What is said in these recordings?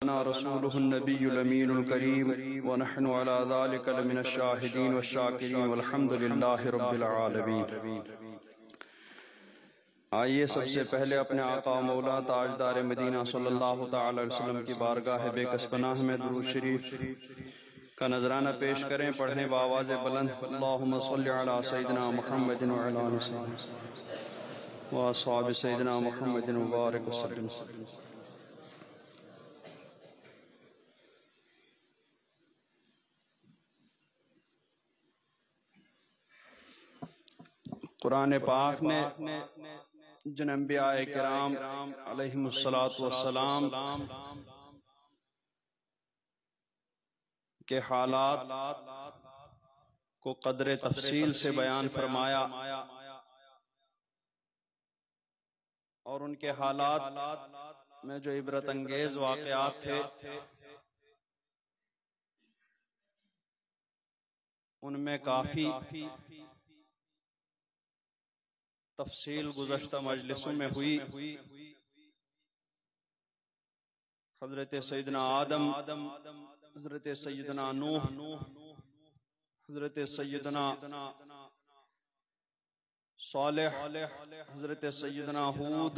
بلغنا رسوله النبي الأمين الكريم ونحن على ذلك لمن الشاهدين والشاكرين والحمد لله رب العالمين۔ آئیے سب سے پہلے اپنے آقا مولا تاجدار مدینہ صلی اللہ تعالی علیہ وسلم کی بارگاہ بے کس پناہ میں درود شریف کا نذرانہ پیش کریں۔ پڑھیں بآواز بلند، اللہم صلی علی سیدنا محمد وعلی آل سیدنا واصحاب سیدنا محمد مبارک وسلم۔ قرآن پاک نے جن انبیاء کرام علیہم السلام کے حالات کو قدر تفصیل سے بیان فرمایا اور ان کے حالات میں جو عبرت انگیز واقعات تھے ان میں کافی تفصیل گزشتہ مجلسوں میں ہوئی۔ حضرت سیدنا آدم، حضرت سیدنا نوح، حضرت سیدنا صالح، حضرت سیدنا ہود،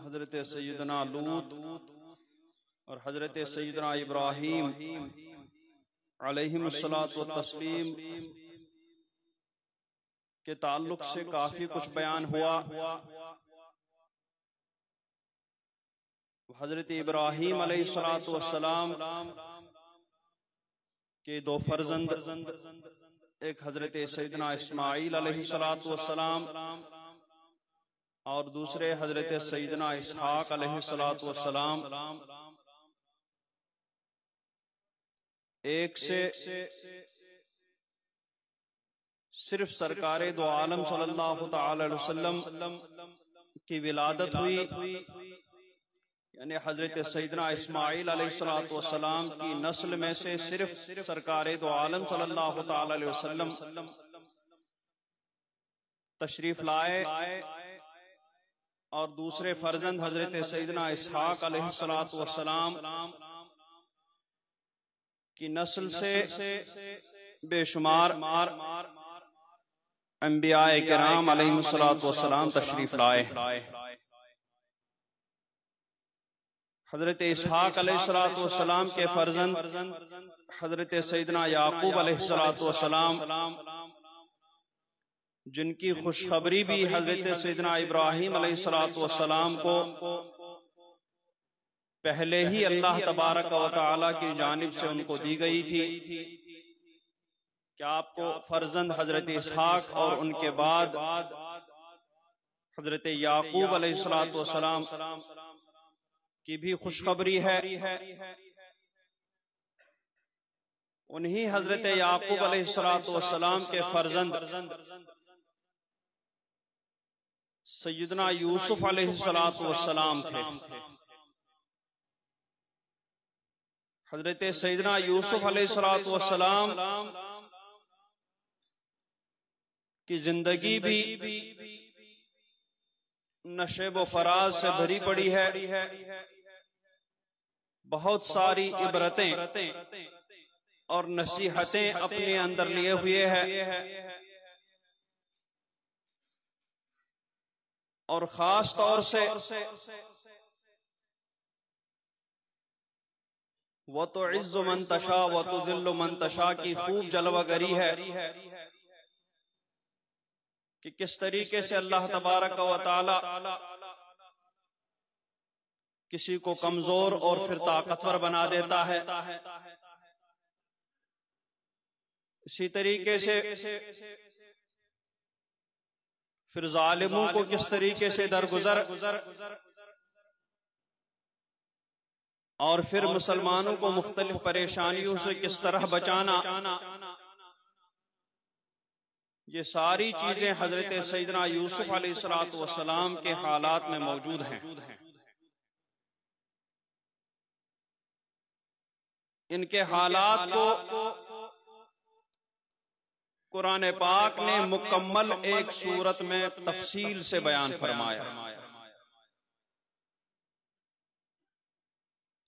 حضرت سیدنا لوط اور حضرت سیدنا ابراہیم علیہم التسلیم کے تعلق سے کافی کچھ بیان ہوا۔ حضرت ابراہیم علیہ السلام کے دو فرزند، ایک حضرت سیدنا اسماعیل علیہ السلام اور دوسرے حضرت سیدنا اسحاق علیہ السلام، ایک سے صرف سرکار دو عالم صلی اللہ تعالی علیہ وسلم کی ولادت ہوئی، یعنی حضرت سیدنا اسماعیل علیہ السلام کی نسل میں سے صرف سرکار دو عالم صلی اللہ تعالی علیہ وسلم تشریف لائے اور دوسرے فرزند حضرت سیدنا اسحاق علیہ السلام کی نسل سے بے شمار انبیاء کرام علیہم السلام تشریف لائے۔ حضرت اسحاق علیہ السلام کے فرزند حضرت سیدنا یعقوب علیہ السلام، جن کی خوشخبری بھی حضرت سیدنا ابراہیم علیہ السلام کو پہلے ہی اللہ تبارک و تعالی کی جانب سے ان کو دی گئی تھی کہ آپ کو فرزند حضرت اسحاق اور ان کے بعد حضرت یعقوب علیہ السلام کی بھی خوشخبری ہے۔ انہی حضرت یعقوب علیہ السلام کے فرزند سیدنا یوسف علیہ السلام تھے۔ حضرت سیدنا یوسف علیہ السلام کی زندگی بھی نشیب و فراز سے بھری پڑی ہے، بہت ساری عبرتیں اور نصیحتیں اپنے اندر لیے ہوئے ہیں، اور خاص طور سے وَتُعِزُّ مَن تَشَاءُ وَتُذِلُّ مَن تَشَاء کی خوب جلوہ گری ہے کہ کس طریقے سے اللہ تبارک و تعالی کسی کو کمزور اور پھر طاقتور بنا دیتا ہے، اسی طریقے سے پھر ظالموں کو کس طریقے سے درگزر اور پھر مسلمانوں کو مختلف پریشانیوں سے کس طرح بچانا، یہ ساری چیزیں حضرت سیدنا یوسف علیہ السلام کے حالات میں موجود ہیں۔ ان کے حالات کو قرآن پاک نے مکمل ایک سورت میں تفصیل سے بیان فرمایا۔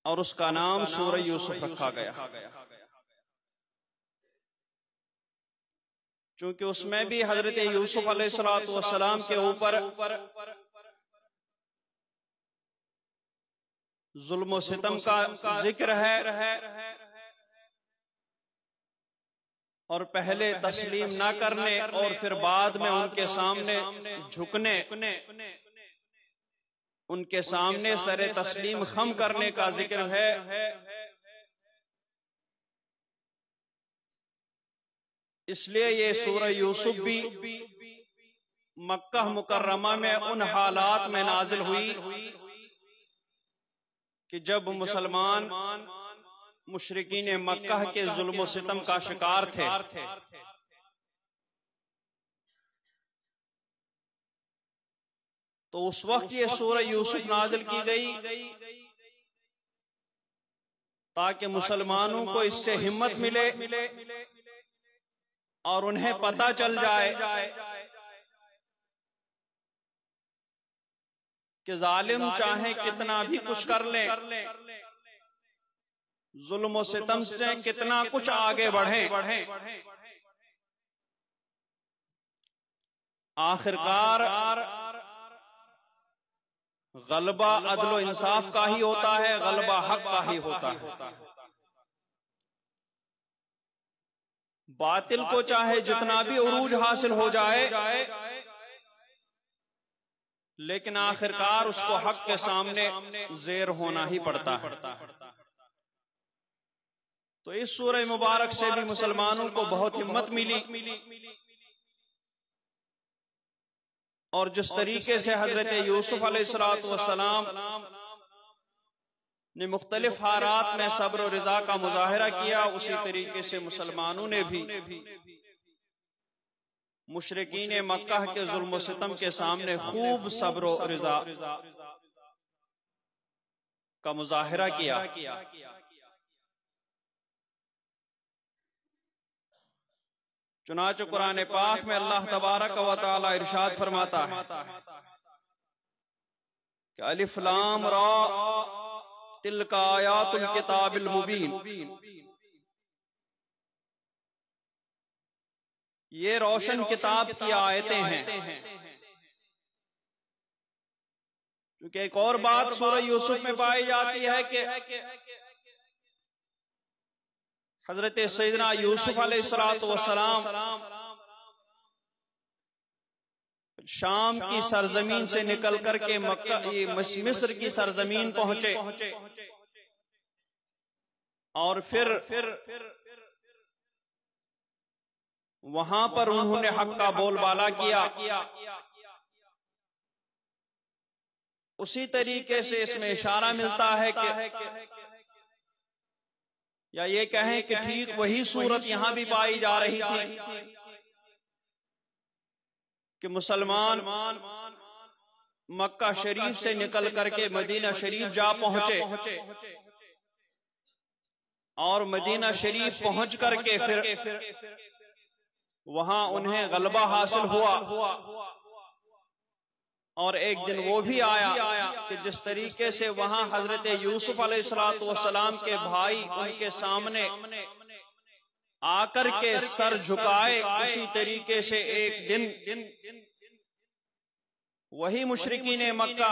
اور اس کا نام سورہ یوسف رکھا گیا، چونکہ اس میں بھی حضرت یوسف علیہ السلام کے اوپر ظلم و ستم کا ذکر ہے، اور پہلے تسلیم نہ کرنے اور پھر بعد میں ان کے سامنے جھکنے، ان کے سامنے سر تسلیم خم کرنے کا ذکر ہے۔ اس لیے یہ سورہ یوسف بھی مکہ مکرمہ میں ان حالات میں نازل ہوئی کہ جب مسلمان مشرکین مکہ کے ظلم و ستم کا شکار تھے۔ تو اس وقت یہ سورہ یوسف نازل کی گئی تاکہ مسلمانوں کو اس سے ہمت ملے اور انہیں پتہ چل جائے کہ ظالم چاہیں کتنا بھی کچھ کر لیں، ظلم و ستم سے کتنا کچھ آگے بڑھیں، آخرکار غلبہ عدل و انصاف کا ہی ہوتا ہے، غلبہ حق کا ہی ہوتا ہے۔ باطل کو چاہے جتنا بھی عروج حاصل ہو جائے، لیکن آخرکار اس کو حق کے سامنے زیر ہونا ہی پڑتا ہے۔ تو اس سورہ مبارک سے بھی مسلمانوں کو بہت ہمت ملی، اور جس طریقے سے حضرت یوسف علیہ السلام نے مختلف حالات میں صبر و رضا کا مظاہرہ کیا، اسی طریقے سے مسلمانوں نے بھی مشرکین مکہ کے ظلم و ستم کے سامنے خوب صبر و رضا کا مظاہرہ کیا۔ چنانچہ قرآن پاک میں اللہ تبارک و تعالی ارشاد فرماتا ہے کہ الف لام را تلک آیات الکتاب المبین، یہ روشن کتاب کی آیتیں ہیں۔ کیونکہ ایک اور بات سورہ یوسف میں پائی جاتی ہے کہ حضرت سیدنا یوسف علیہ السلام شام کی سرزمین سے نکل کر کے مصر کی سرزمین پہنچے، اور پھر وہاں پر انہوں نے حق کا بول بالا کیا۔ اسی طریقے سے اس میں اشارہ ملتا ہے کہ یا یہ کہیں کہ ٹھیک وہی صورت یہاں بھی پائی جا رہی تھی کہ مسلمان مکہ شریف سے نکل کر کے مدینہ شریف جا پہنچے، اور مدینہ شریف پہنچ کر کے پھر وہاں انہیں غلبہ حاصل ہوا، اور ایک دن وہ بھی آیا کہ جس طریقے سے وہاں حضرت یوسف علیہ السلام کے بھائی ان کے سامنے آ کر کے سر جھکائے، اسی طریقے سے ایک دن وہی مشرکین مکہ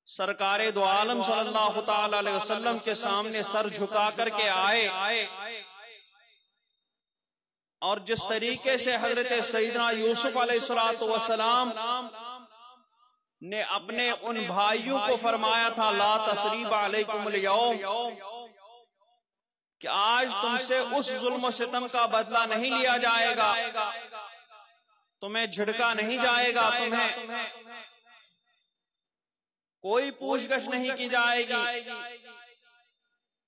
سرکار دو عالم صلی اللہ تعالی علیہ وسلم کے سامنے سر جھکا کر کے آئے، اور جس طریقے سے حضرت سیدنا یوسف علیہ السلام نے اپنے ان بھائیوں کو فرمایا تھا لا تثریب علیکم اليوم، کہ آج تم سے اس ظلم و ستم کا بدلہ نہیں لیا جائے گا، تمہیں جھڑکا نہیں جائے گا، تمہیں کوئی پوچھ گچھ نہیں کی جائے گی۔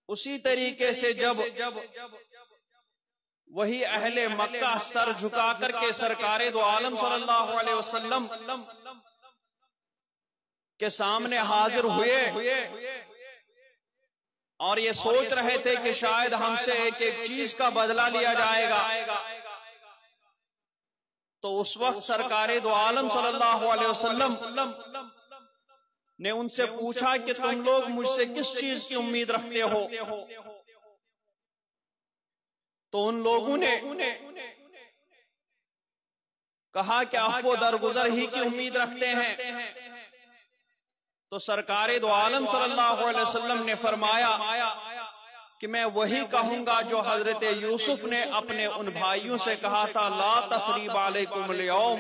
اسی طریقے سے جب وہی اہل مکہ سر جھکا کر کے سرکار دو عالم صلی اللہ علیہ وسلم کے سامنے حاضر ہوئے، اور یہ سوچ رہے تھے کہ شاید ہم سے ایک ایک چیز کا بدلہ لیا جائے گا، تو اس وقت سرکار دو عالم صلی اللہ علیہ وسلم نے ان سے پوچھا کہ تم لوگ مجھ سے کس چیز کی امید رکھتے ہو؟ تو ان لوگوں نے کہا کہ عفو درگزر ہی کی امید رکھتے ہیں۔ تو سرکار دو عالم صلی اللہ علیہ وسلم نے فرمایا کہ میں وہی کہوں گا جو حضرت یوسف نے اپنے ان بھائیوں سے کہا تھا، لا تثریب علیکم اليوم،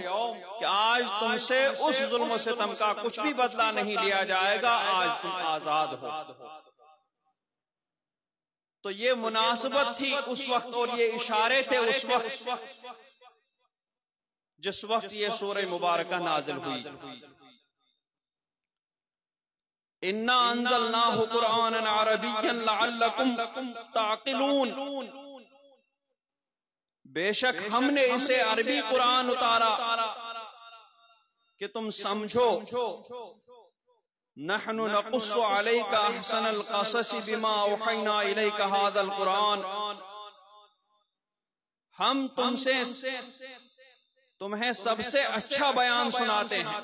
کہ آج تم سے اس ظلم و ستم کا کچھ بھی بدلہ نہیں لیا جائے گا، آج تم آزاد ہو۔ تو یہ مناسبت تھی اس وقت، اور یہ اشارے تھے اس وقت جس وقت یہ سورہ مبارکہ نازل ہوئی۔ اِنَّا أَنزَلْنَاهُ قُرْآنًا عَرَبِيًّا لَعَلَّكُمْ تَعْقِلُونَ، بے شک ہم نے اسے عربی قرآن اتارا کہ تم سمجھو۔ نحن نقص عليك احسن القصص بما اوحينا اليك هذا القرآن، ہم تمہیں سب سے اچھا بیان سناتے ہیں۔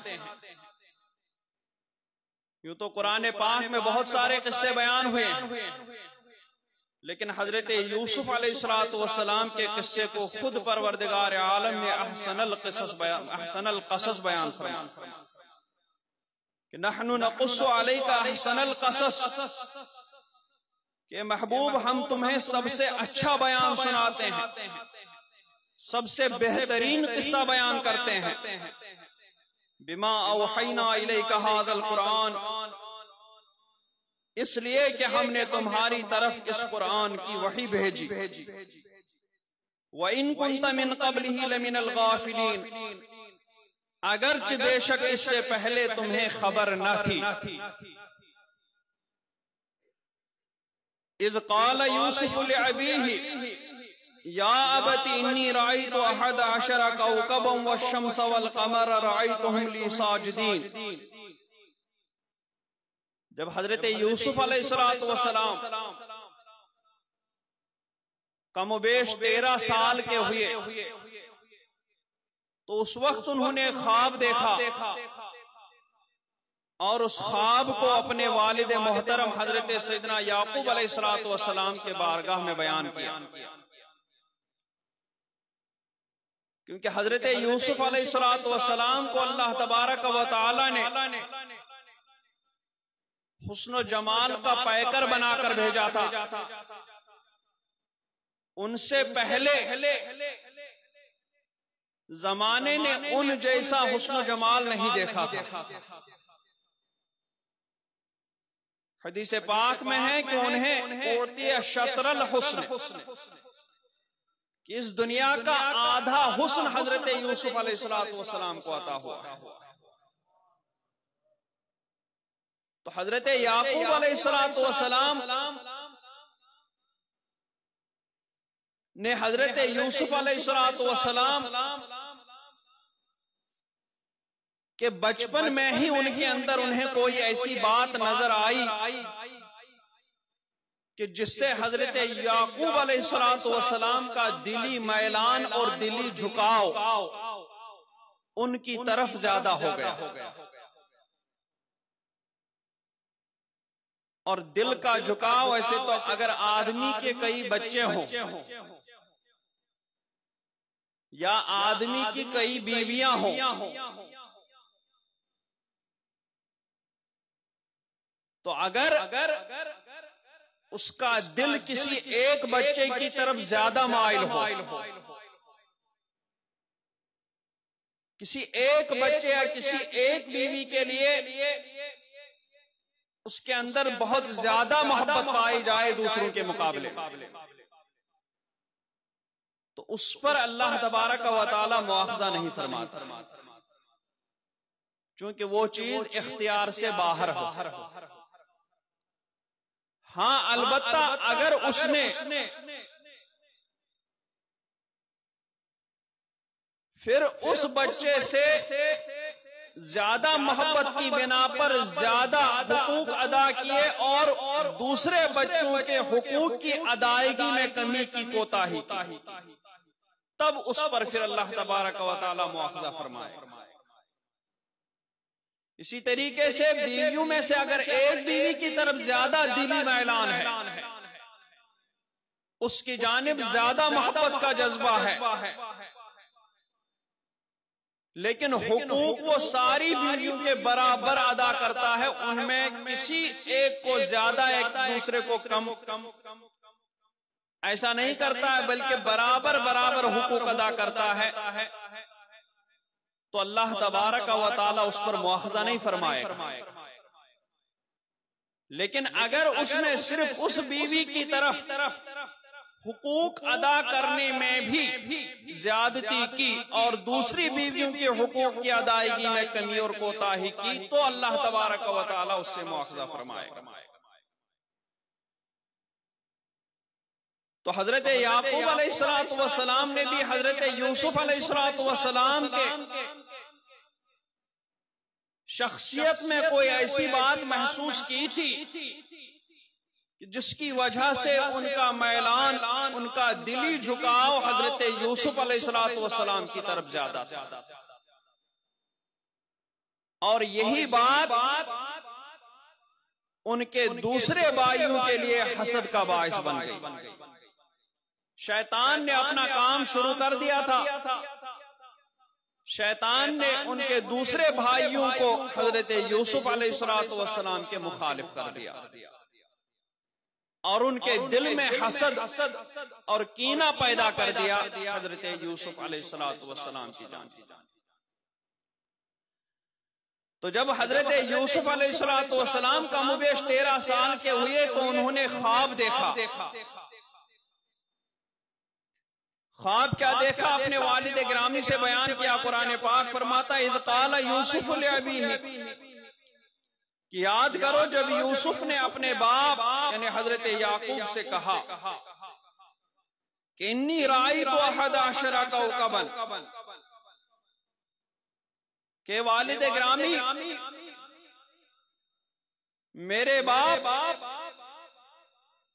یوں تو قرآن پاک میں بہت سارے قصے بیان ہوئے ہیں، لیکن حضرت یوسف علیہ السلام کے قصے کو خود پروردگار عالم نے احسن القصص بیان فرمایا کہ نحن نقص علیک احسن القصص، کہ محبوب ہم تمہیں سب سے اچھا بیان سناتے ہیں، سب سے بہترین قصہ بیان کرتے ہیں۔ بما اوحینا الیک ھذا القرآن، اس لیے کہ ہم نے تمہاری طرف اس قرآن کی وحی بھیجی۔ وَإِن كُنْتَ مِن قَبْلِهِ لَمِنَ الْغَافِلِينَ، اگرچہ بے شک اس سے پہلے تمہیں خبر نہ تھی۔ اذ قال یوسف لأبیہ یا ابت انی رأیت احد عشر کوکبا والشمس والقمر رأیتهم لی ساجدین، جب حضرت یوسف علیہ السلام کم و بیش 13 سال کے ہوئے تو اس وقت انہوں نے خواب دیکھا، اور اس خواب کو اپنے والد محترم حضرت سیدنا یعقوب علیہ السلام کے بارگاہ میں بیان کیا، کیونکہ حضرت یوسف علیہ السلام کو اللہ تبارک و تعالی نے حسن و جمال کا پیکر بنا کر بھیجا تھا۔ ان سے پہلے زمانے نے ان جیسا حسن و جمال نہیں دیکھا تھا۔ حدیث پاک میں ہے کہ انہیں اعطی شطر الحسن، کہ اس دنیا کا آدھا حسن حضرت یوسف علیہ السلام کو عطا ہوا۔ تو حضرت یعقوب علیہ السلام نے حضرت یوسف علیہ السلام کہ بچپن میں ہی ان کے اندر انہیں کوئی ایسی بات نظر آئی کہ جس سے حضرت یعقوب علیہ السلام کا دلی میلان اور دلی جھکاؤ ان کی طرف زیادہ ہو گیا۔ اور دل کا جھکاؤ ایسے تو اگر آدمی کے کئی بچے ہوں یا آدمی کی کئی بیویاں ہوں تو اگر اس کا دل کسی ایک بچے کی طرف زیادہ مائل ہو، کسی ایک بچے یا کسی ایک بیوی کے لیے اس کے اندر بہت زیادہ محبت پائی جائے دوسروں کے مقابلے، تو اس پر اللہ تبارک و تعالی مواخذہ نہیں فرماتا، چونکہ وہ چیز اختیار سے باہر ہو۔ ہاں البتہ اگر اس نے پھر اس بچے سے زیادہ محبت کی بنا پر زیادہ حقوق ادا کیے اور دوسرے بچوں کے حقوق کی ادائیگی میں کمی کی کوتاہی کی، تب اس پر پھر اللہ تبارک و تعالی مواخذہ فرمائے۔ اسی طریقے سے بیویوں میں سے اگر ایک بیوی کی طرف زیادہ دلی میلان ہے، اس کی جانب زیادہ محبت کا جذبہ ہے، لیکن حقوق وہ ساری بیویوں کے برابر ادا کرتا ہے، ان میں کسی ایک کو زیادہ ایک دوسرے کو کم ایسا نہیں کرتا ہے، بلکہ برابر برابر حقوق ادا کرتا ہے، تو اللہ تبارک و تعالی اس پر مواخذہ نہیں فرمائے گا۔ لیکن اگر اس نے صرف اس بیوی کی طرف حقوق ادا کرنے میں بھی زیادتی کی اور دوسری بیویوں کے حقوق کی ادائیگی میں کمی اور کوتاہی کی، تو اللہ تبارک و تعالی اس سے مواخذہ فرمائے گا۔ تو حضرت یعقوب علیہ السلام نے بھی حضرت یوسف علیہ السلام کے شخصیت میں کوئی ایسی بات محسوس کی تھی جس کی وجہ سے ان کا میلان، ان کا دلی جھکاؤ حضرت یوسف علیہ السلام کی طرف زیادہ تھا، اور یہی بات ان کے دوسرے بھائیوں کے لیے حسد کا باعث بن گئی۔ شیطان نے اپنا کام شروع کر دیا تھا، شیطان نے ان کے دوسرے بھائیوں کو حضرت یوسف علیہ السلام کے مخالف کر دیا، اور ان کے دل میں حسد اور کینہ پیدا کر دیا حضرت یوسف علیہ السلام کی جانب۔ تو جب حضرت یوسف علیہ السلام کا مبیش 13 سال کے ہوئے تو انہوں نے خواب دیکھا۔ خواب کیا دیکھا؟ اپنے والد گرامی سے بیان کیا۔ قرآن پاک فرماتا ہے اذ قال یوسف لأبیہ، کہ یاد کرو جب یوسف نے اپنے باپ یعنی حضرت یعقوب سے کہا کہ انی رأیت احد عشر کوکبا، کہ والد گرامی میرے باپ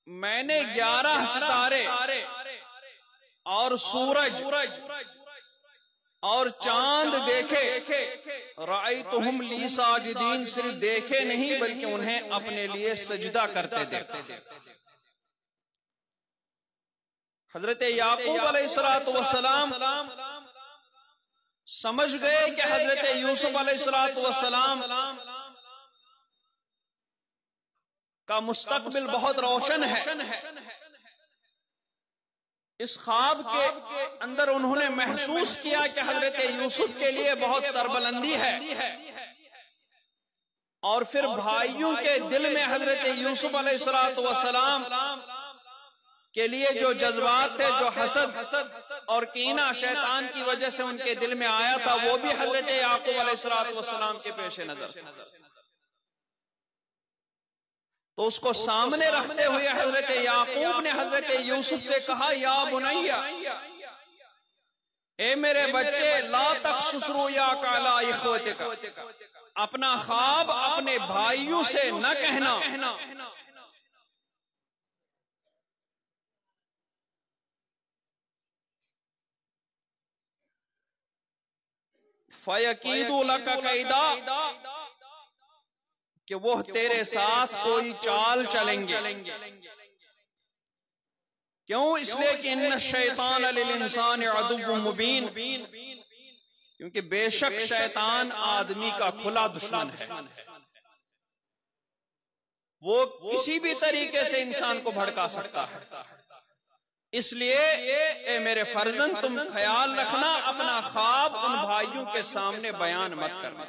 میں نے 11 ستارے اور سورج اور چاند دیکھے، رأیتہم لی ساجدین، صرف دیکھے نہیں بلکہ انہیں اپنے لیے سجدہ کرتے دیکھا۔ حضرت یعقوب علیہ السلام سمجھ گئے کہ حضرت یوسف علیہ السلام کا مستقبل بہت روشن ہے۔ اس خواب کے اندر انہوں نے محسوس کیا کہ حضرت یوسف کے لیے بہت سربلندی ہے، اور پھر بھائیوں کے دل میں حضرت یوسف علیہ السلام کے لیے جو جذبات تھے، جو حسد اور کینہ شیطان کی وجہ سے ان کے دل میں آیا تھا، وہ بھی حضرت یعقوب علیہ السلام کے پیش نظر تھا۔ تو اس کو سامنے رکھتے ہوئے حضرت یعقوب نے حضرت یوسف سے کہا یا بنیا، اے میرے بچے، لا تقصص رؤیاک علی اخوتک، اپنا خواب اپنے بھائیوں سے نہ کہنا، فَيَكِيدُوا لَكَ كَيْدًا، کہ وہ تیرے ساتھ کوئی چال چلیں گے۔ کیوں؟ اس لیے کہ ان الشیطان للانسان عدو مبین، کیونکہ بے شک شیطان آدمی کا کھلا دشمن ہے، وہ کسی بھی طریقے سے انسان کو بھڑکا سکتا ہے۔ اس لیے اے میرے فرزند، تم خیال رکھنا اپنا خواب ان بھائیوں کے سامنے بیان مت کرنا۔